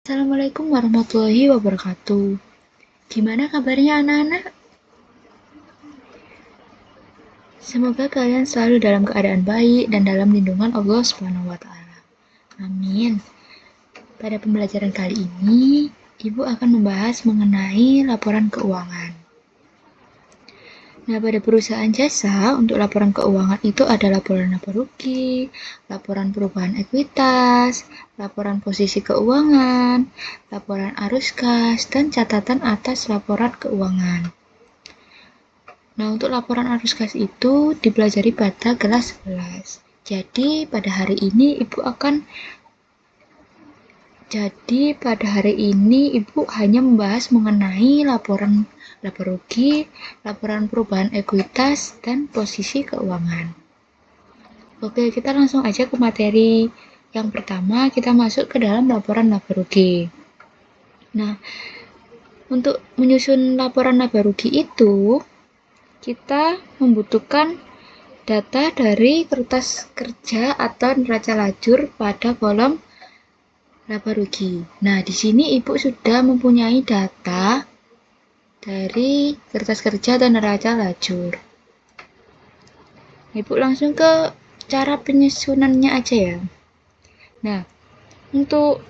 Assalamualaikum warahmatullahi wabarakatuh. Gimana kabarnya anak-anak? Semoga kalian selalu dalam keadaan baik dan dalam lindungan Allah Subhanahu wa taala. Amin. Pada pembelajaran kali ini, Ibu akan membahas mengenai laporan keuangan. Nah, pada perusahaan jasa, untuk laporan keuangan itu ada laporan laba rugi, laporan perubahan ekuitas, laporan posisi keuangan, laporan arus kas, dan catatan atas laporan keuangan. Nah, untuk laporan arus kas itu dipelajari pada kelas 11. Jadi, pada hari ini Ibu hanya membahas mengenai laporan laba rugi, laporan perubahan ekuitas, dan posisi keuangan. Oke, kita langsung aja ke materi. Yang pertama, kita masuk ke dalam laporan laba rugi. Nah, untuk menyusun laporan laba rugi itu, kita membutuhkan data dari kertas kerja atau neraca lajur pada kolom laba rugi. Nah, di sini Ibu sudah mempunyai data dari kertas kerja dan neraca lajur. Ibu langsung ke cara penyusunannya aja ya. Nah, untuk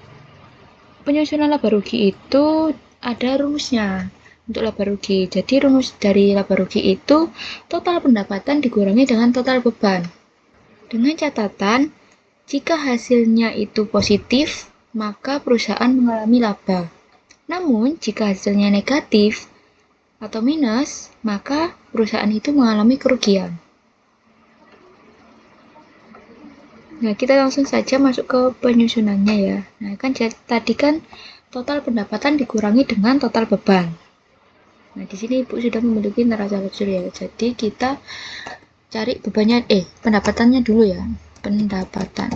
penyusunan laba rugi itu ada rumusnya untuk laba rugi. Jadi rumus dari laba rugi itu total pendapatan dikurangi dengan total beban. Dengan catatan, jika hasilnya itu positif, maka perusahaan mengalami laba. Namun, jika hasilnya negatif atau minus, maka perusahaan itu mengalami kerugian. Nah, kita langsung saja masuk ke penyusunannya ya. Nah, tadi kan total pendapatan dikurangi dengan total beban. Nah, di sini Ibu sudah memiliki neraca lajur ya. Jadi kita cari pendapatannya dulu ya. Pendapatan.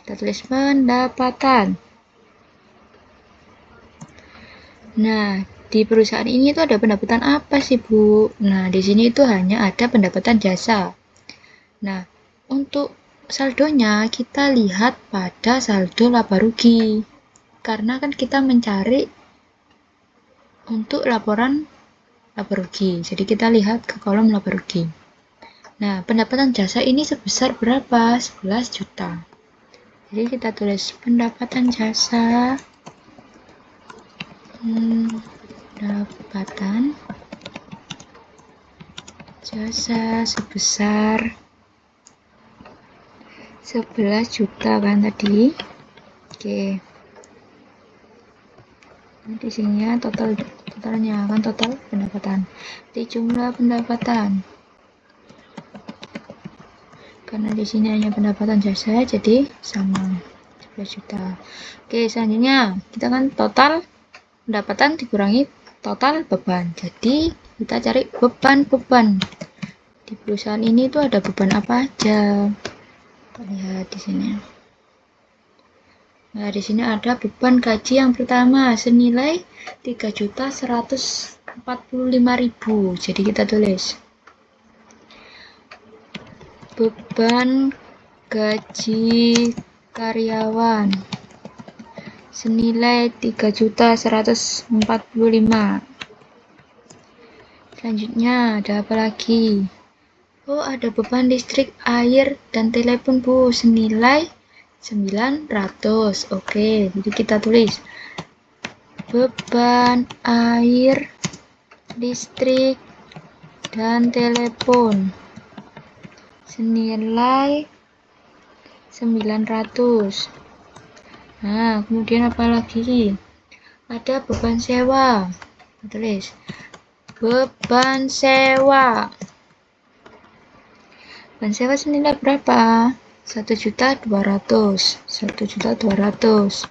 Kita tulis pendapatan. Nah, di perusahaan ini itu ada pendapatan apa sih, Bu? Nah, di sini itu hanya ada pendapatan jasa. Nah, untuk saldonya kita lihat pada saldo laba rugi. Karena kan kita mencari untuk laporan laba rugi. Jadi kita lihat ke kolom laba rugi. Nah, pendapatan jasa ini sebesar berapa? 11 juta. Jadi kita tulis pendapatan jasa pendapatan jasa sebesar 11 juta kan tadi. Oke. Nah, di sini ya totalnya kan total pendapatan. Di jumlah pendapatan. Karena di sini hanya pendapatan jasa jadi sama 11 juta. Oke, selanjutnya kita kan total pendapatan dikurangi total beban. Jadi kita cari beban. Di perusahaan ini tuh ada beban apa aja? Kita lihat di sini. Nah, di sini ada beban gaji yang pertama senilai 3.145.000. Jadi kita tulis beban gaji karyawan senilai 3.145. Selanjutnya ada apa lagi? Oh, ada beban listrik, air, dan telepon, Bu, senilai 900. Oke, jadi kita tulis beban air, listrik, dan telepon senilai 900. Nah, kemudian apa lagi? Ada beban sewa. Tulis beban sewa. Beban sewa senilai berapa? 1.200.000. 1.200.000.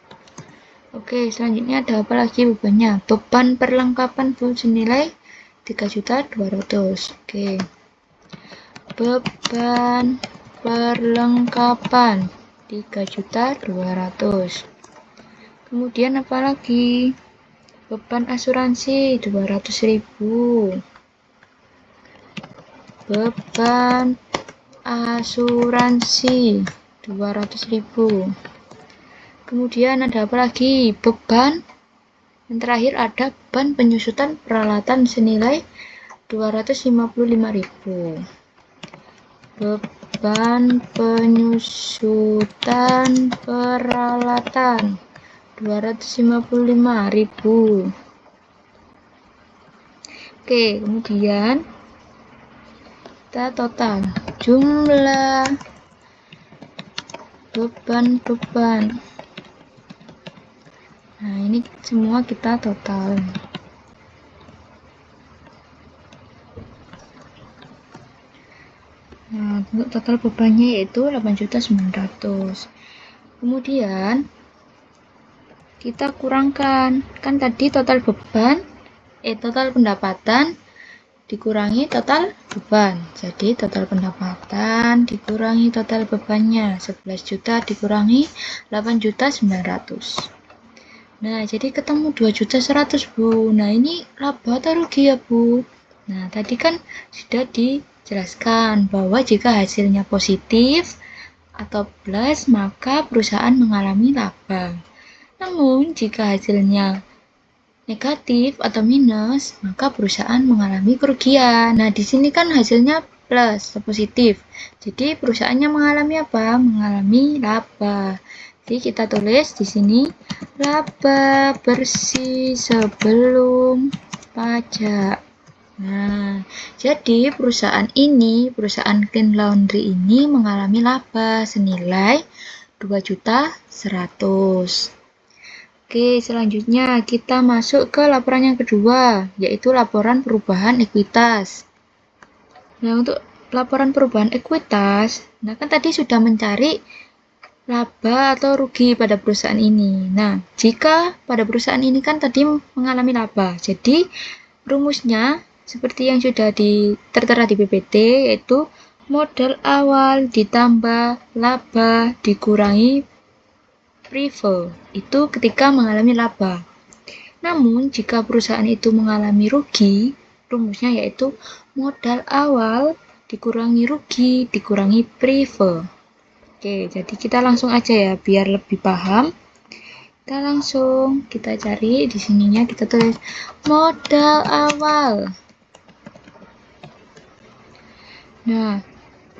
Oke, selanjutnya ada apa lagi bebannya? Beban perlengkapan, Bu, senilai 3.200.000. Oke. Beban perlengkapan 3.200.000. Kemudian apa lagi? Beban asuransi 200.000. Beban asuransi 200.000. Kemudian ada apa lagi? Beban. Yang terakhir ada beban penyusutan peralatan senilai 255.000. Beban penyusutan peralatan 255.000. Oke, kemudian kita total jumlah beban. Nah, ini semua kita total. Nah, untuk total bebannya yaitu 8.900.000. Kemudian kita kurangkan, kan tadi total beban, total pendapatan dikurangi total beban. Jadi total pendapatan dikurangi total bebannya, 11 juta dikurangi 8.900.000. Nah, jadi ketemu 2.100.000, Bu. Nah, ini laba atau rugi ya, Bu? Nah, tadi kan sudah dijelaskan bahwa jika hasilnya positif atau plus, maka perusahaan mengalami laba. Namun, jika hasilnya negatif atau minus, maka perusahaan mengalami kerugian. Nah, di sini kan hasilnya plus atau positif. Jadi, perusahaannya mengalami apa? Mengalami laba. Jadi kita tulis di sini laba bersih sebelum pajak. Nah, jadi perusahaan Clean Laundry ini mengalami laba senilai 2.100.000. Oke, selanjutnya kita masuk ke laporan yang kedua, yaitu laporan perubahan ekuitas. Nah, untuk laporan perubahan ekuitas, nah kan tadi sudah mencari laba atau rugi pada perusahaan ini. Nah, jika pada perusahaan ini kan tadi mengalami laba, jadi rumusnya seperti yang sudah tertera di PPT, yaitu modal awal ditambah laba dikurangi prive, itu ketika mengalami laba. Namun, jika perusahaan itu mengalami rugi, rumusnya yaitu modal awal dikurangi rugi dikurangi prive. Oke, jadi kita langsung aja ya, biar lebih paham. Kita cari di sininya, kita tulis modal awal. Nah,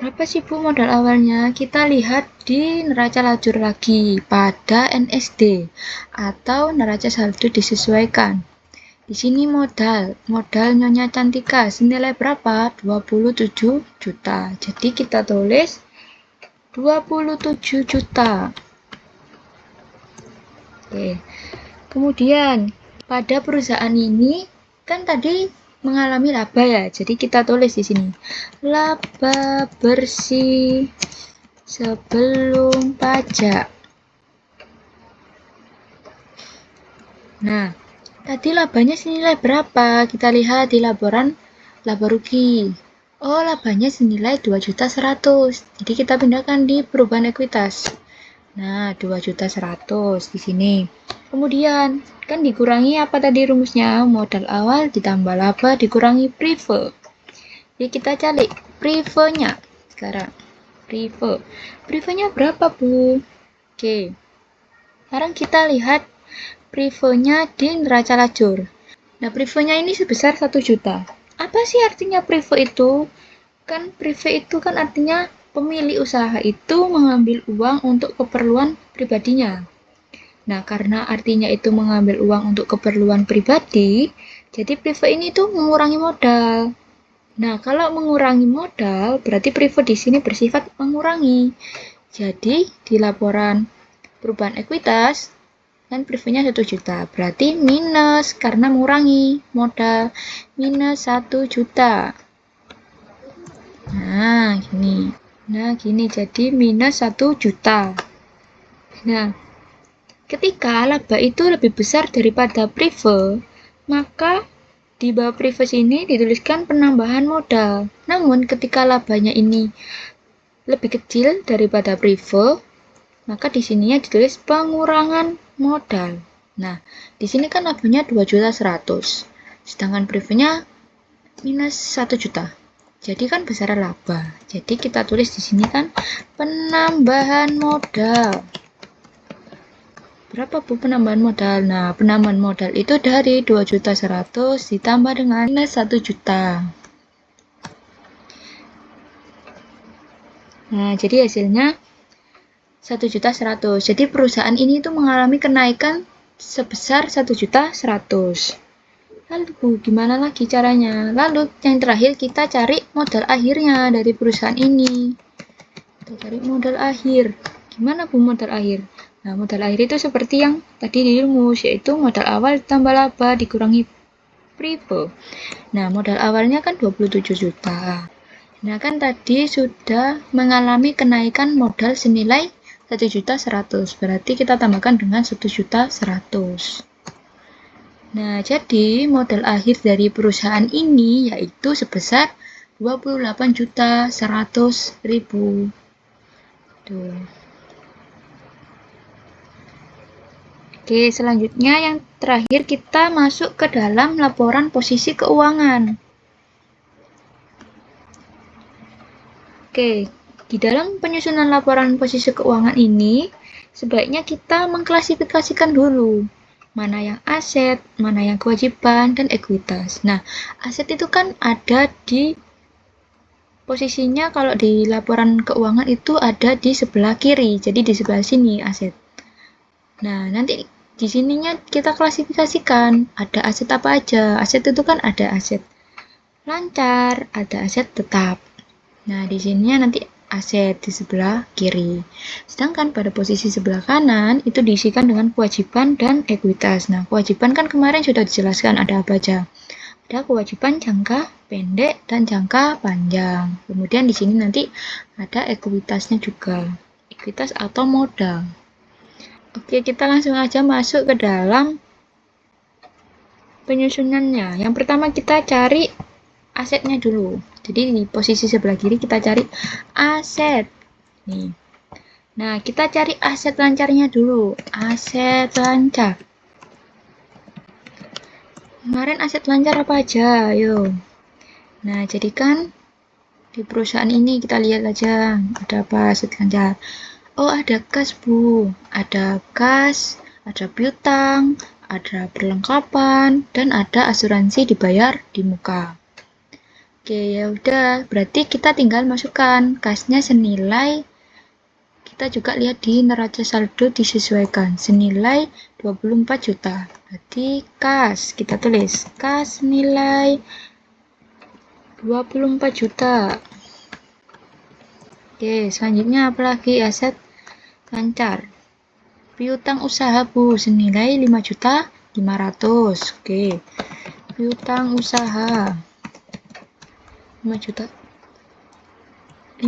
berapa sih Bu modal awalnya? Kita lihat di neraca lajur lagi pada NSD atau neraca saldo disesuaikan. Di sini modal Nyonya Cantika senilai berapa? 27 juta. Jadi kita tulis 27 juta. Oke. Kemudian pada perusahaan ini kan tadi mengalami laba ya. Jadi kita tulis di sini laba bersih sebelum pajak. Nah, tadi labanya senilai berapa? Kita lihat di laporan laba rugi. Oh, labanya senilai 2.100.000. Jadi kita pindahkan di perubahan ekuitas. Nah, 2.100.000 di sini. Kemudian, kan dikurangi apa tadi rumusnya? Modal awal ditambah laba dikurangi prive. Jadi kita cari prive-nya sekarang. Prive-nya berapa, Bu? Oke. Sekarang kita lihat prive-nya di neraca lajur. Nah, prive-nya ini sebesar 1 juta. Apa sih artinya prive itu? Kan prive itu kan artinya pemilik usaha itu mengambil uang untuk keperluan pribadinya. Nah, karena artinya itu mengambil uang untuk keperluan pribadi, jadi prive ini tuh mengurangi modal. Nah, kalau mengurangi modal, berarti prive di sini bersifat mengurangi. Jadi, di laporan perubahan ekuitas, kan prive-nya 1 juta, berarti minus karena mengurangi modal, minus 1 juta. Nah, gini jadi minus 1 juta. Nah, ketika laba itu lebih besar daripada prive, maka di bawah prive ini dituliskan penambahan modal. Namun, ketika labanya ini lebih kecil daripada prive, maka di sininya ditulis pengurangan modal. Nah, di sini kan labanya 2.100.000, sedangkan prive-nya minus 1 juta. Jadi kan besar laba. Jadi kita tulis di sini kan penambahan modal. Berapa Bu penambahan modal? Nah, penambahan modal itu dari 2.100.000 ditambah dengan minus 1 juta. Nah, jadi hasilnya 1.100.000. Jadi perusahaan ini tuh mengalami kenaikan sebesar 1.100.000. Lalu gimana lagi caranya? Lalu yang terakhir kita cari modal akhirnya dari perusahaan ini. Kita cari modal akhir. Gimana Bu modal akhir? Nah, modal akhir itu seperti yang tadi dirumus, yaitu modal awal tambah laba dikurangi prive. Nah, modal awalnya kan 27 juta. Nah, kan tadi sudah mengalami kenaikan modal senilai 1.100.000. Berarti kita tambahkan dengan 1.100.000. Nah, jadi modal akhir dari perusahaan ini yaitu sebesar 28.100.000. Tuh. Oke, selanjutnya yang terakhir kita masuk ke dalam laporan posisi keuangan. Oke, di dalam penyusunan laporan posisi keuangan ini, sebaiknya kita mengklasifikasikan dulu mana yang aset, mana yang kewajiban, dan ekuitas. Nah, aset itu kan ada di posisinya kalau di laporan keuangan itu ada di sebelah kiri, jadi di sebelah sini aset. Nah, nanti di sininya kita klasifikasikan ada aset apa aja. Aset itu kan ada aset lancar, ada aset tetap. Nah, di sininya nanti aset di sebelah kiri. Sedangkan pada posisi sebelah kanan itu diisikan dengan kewajiban dan ekuitas. Nah, kewajiban kan kemarin sudah dijelaskan ada apa aja. Ada kewajiban jangka pendek dan jangka panjang. Kemudian di sini nanti ada ekuitasnya juga. Ekuitas atau modal. Oke, kita langsung aja masuk ke dalam penyusunannya. Yang pertama kita cari asetnya dulu. Jadi di posisi sebelah kiri kita cari aset. Nih. Nah, kita cari aset lancarnya dulu. Aset lancar. Kemarin aset lancar apa aja? Ayo. Nah, jadi kan di perusahaan ini kita lihat aja ada apa aset lancar. Oh, ada kas, Bu. Ada kas, ada piutang, ada perlengkapan, dan ada asuransi dibayar di muka. Oke, ya udah, berarti kita tinggal masukkan kasnya senilai, kita juga lihat di neraca saldo disesuaikan senilai 24 juta. Berarti kas, kita tulis kas senilai 24 juta. Oke, selanjutnya apalagi aset lancar. Piutang usaha Bu senilai 5.500.000. Oke. Piutang usaha 5.500.000.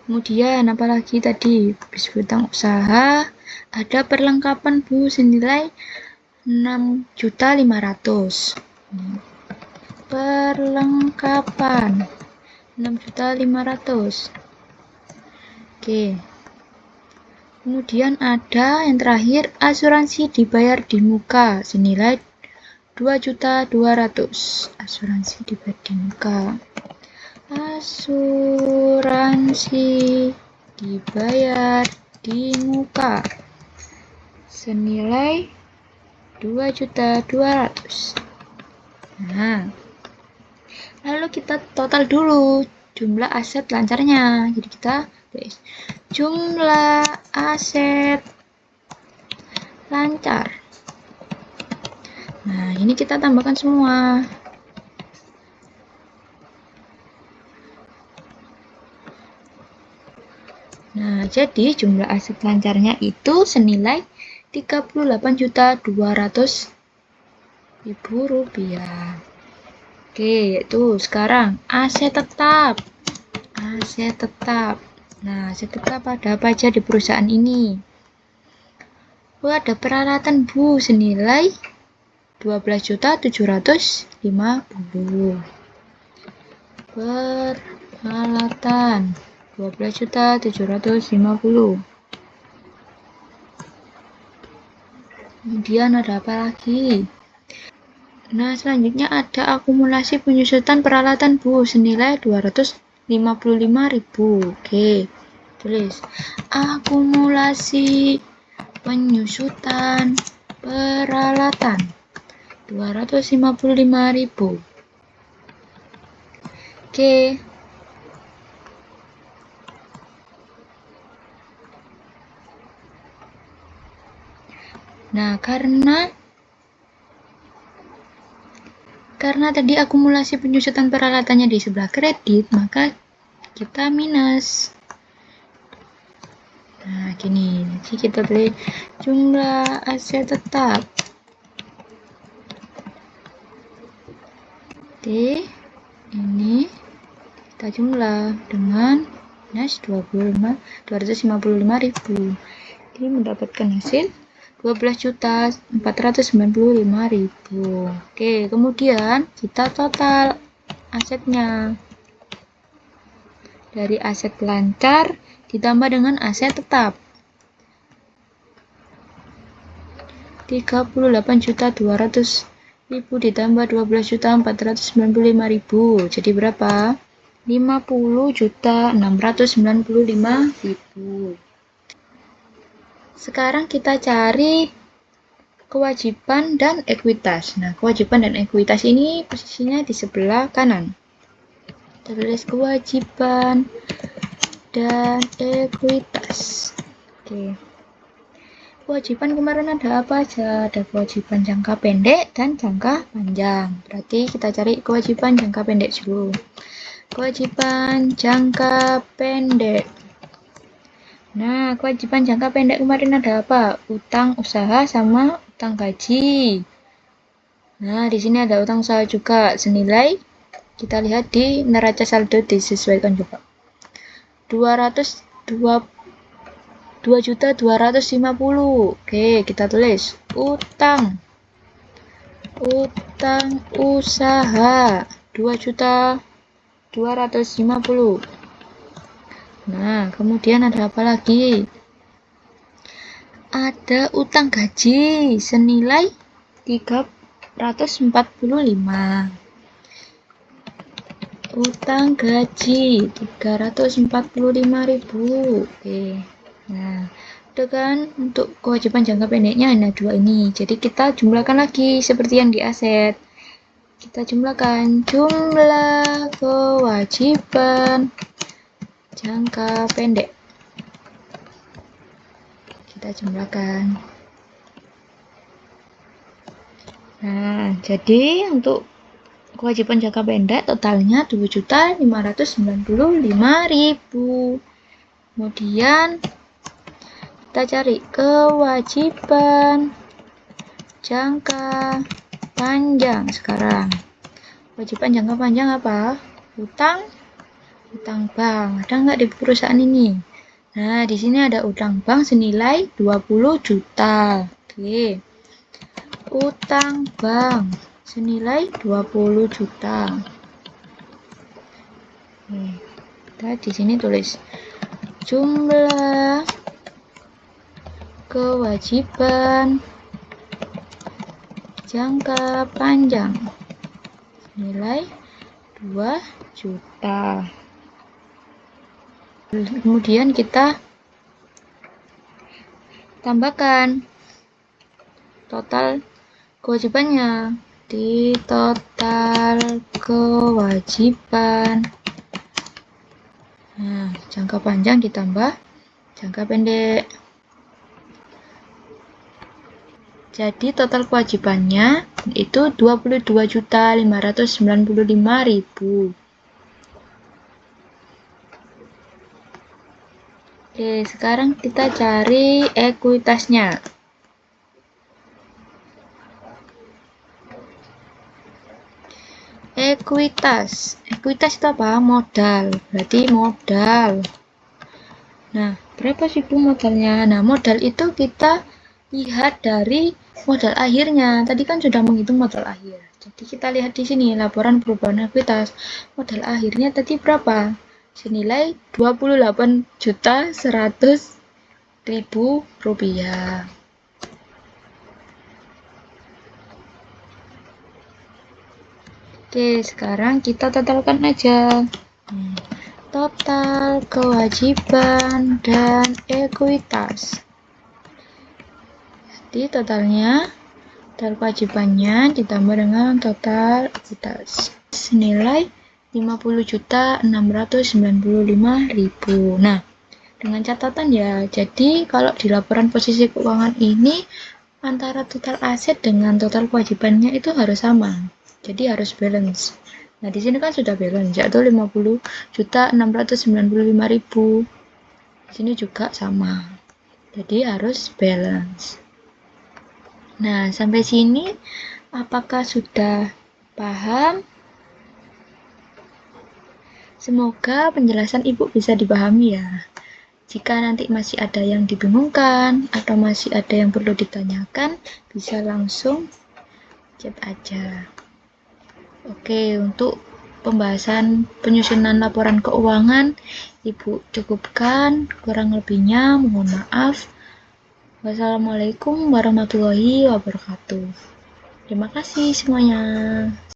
Kemudian apalagi tadi bis piutang usaha ada perlengkapan Bu senilai 6.500.000. Perlengkapan 6.500.000. Oke. Kemudian ada yang terakhir asuransi dibayar di muka senilai 2.200.000. Asuransi dibayar di muka. Asuransi dibayar di muka senilai 2.200.000. Nah, lalu kita total dulu jumlah aset lancarnya. Jadi kita tulis jumlah aset lancar. Nah, ini kita tambahkan semua. Nah, jadi jumlah aset lancarnya itu senilai 38.200.000 rupiah. Oke, yaitu sekarang aset tetap. Aset tetap. Nah, aset tetap ada apa aja di perusahaan ini? Oh, ada peralatan Bu senilai 12.750.000. Peralatan 12.750. Kemudian ada apa lagi? Nah, selanjutnya ada akumulasi penyusutan peralatan Bu senilai 200 55.000. Oke, tulis akumulasi penyusutan peralatan 255.000. Oke. Nah, karena tadi akumulasi penyusutan peralatannya di sebelah kredit, maka kita minus. Nah, gini. Jadi kita tulis jumlah aset tetap. Oke, ini kita jumlah dengan minus 255.000. Jadi mendapatkan hasil 12.495.000. Oke, kemudian kita total asetnya. Dari aset lancar ditambah dengan aset tetap. 38.200.000 ditambah 12.495.000. Jadi berapa? 50.695.000. Sekarang kita cari kewajiban dan ekuitas. Nah, kewajiban dan ekuitas ini posisinya di sebelah kanan. Kita tulis kewajiban dan ekuitas. Oke. Kewajiban kemarin ada apa aja? Ada kewajiban jangka pendek dan jangka panjang. Berarti kita cari kewajiban jangka pendek dulu. Kewajiban jangka pendek. Nah, kewajiban jangka pendek kemarin ada apa? Utang usaha sama utang gaji. Nah, di sini ada utang usaha juga senilai, kita lihat di neraca saldo disesuaikan juga. 2.250.000. Oke, kita tulis utang usaha 2.250.000. Nah, kemudian ada apa lagi? Ada utang gaji senilai 345. Utang gaji 345.000. Oke. Nah, itu kan untuk kewajiban jangka pendeknya hanya dua ini. Jadi kita jumlahkan lagi seperti yang di aset. Kita jumlahkan jumlah kewajiban jangka pendek. Kita jumlahkan. Nah, jadi untuk kewajiban jangka pendek totalnya 7.595.000. Kemudian kita cari kewajiban jangka panjang sekarang. Kewajiban jangka panjang apa? Utang bank. Ada nggak di perusahaan ini? Nah, di sini ada utang bank senilai 20 juta. Oke. Utang bank senilai 20 juta. Kita di sini tulis jumlah kewajiban jangka panjang nilai 2 juta. Kemudian kita tambahkan total kewajibannya di total kewajiban. Nah, jangka panjang ditambah jangka pendek. Jadi total kewajibannya itu 22.595.000. Oke, sekarang kita cari ekuitasnya. Ekuitas itu apa? Modal. Berarti modal. Nah, berapa sih Bu modalnya? Nah, modal itu kita lihat dari modal akhirnya. Tadi kan sudah menghitung modal akhir. Jadi kita lihat di sini laporan perubahan ekuitas. Modal akhirnya tadi berapa? Senilai 28.100.000 rupiah. Oke, sekarang kita totalkan aja. total kewajiban dan ekuitas. Jadi total kewajibannya ditambah dengan total ekuitas. Senilai 50.695.000. Nah, dengan catatan ya, jadi kalau di laporan posisi keuangan ini antara total aset dengan total kewajibannya itu harus sama. Jadi harus balance. Nah, di sini kan sudah balance, yaitu 50.695.000. Di sini juga sama. Jadi harus balance. Nah, sampai sini apakah sudah paham? Semoga penjelasan Ibu bisa dipahami ya. Jika nanti masih ada yang dibingungkan atau masih ada yang perlu ditanyakan, bisa langsung chat aja. Oke, untuk pembahasan penyusunan laporan keuangan, Ibu cukupkan. Kurang lebihnya mohon maaf. Wassalamualaikum warahmatullahi wabarakatuh. Terima kasih semuanya.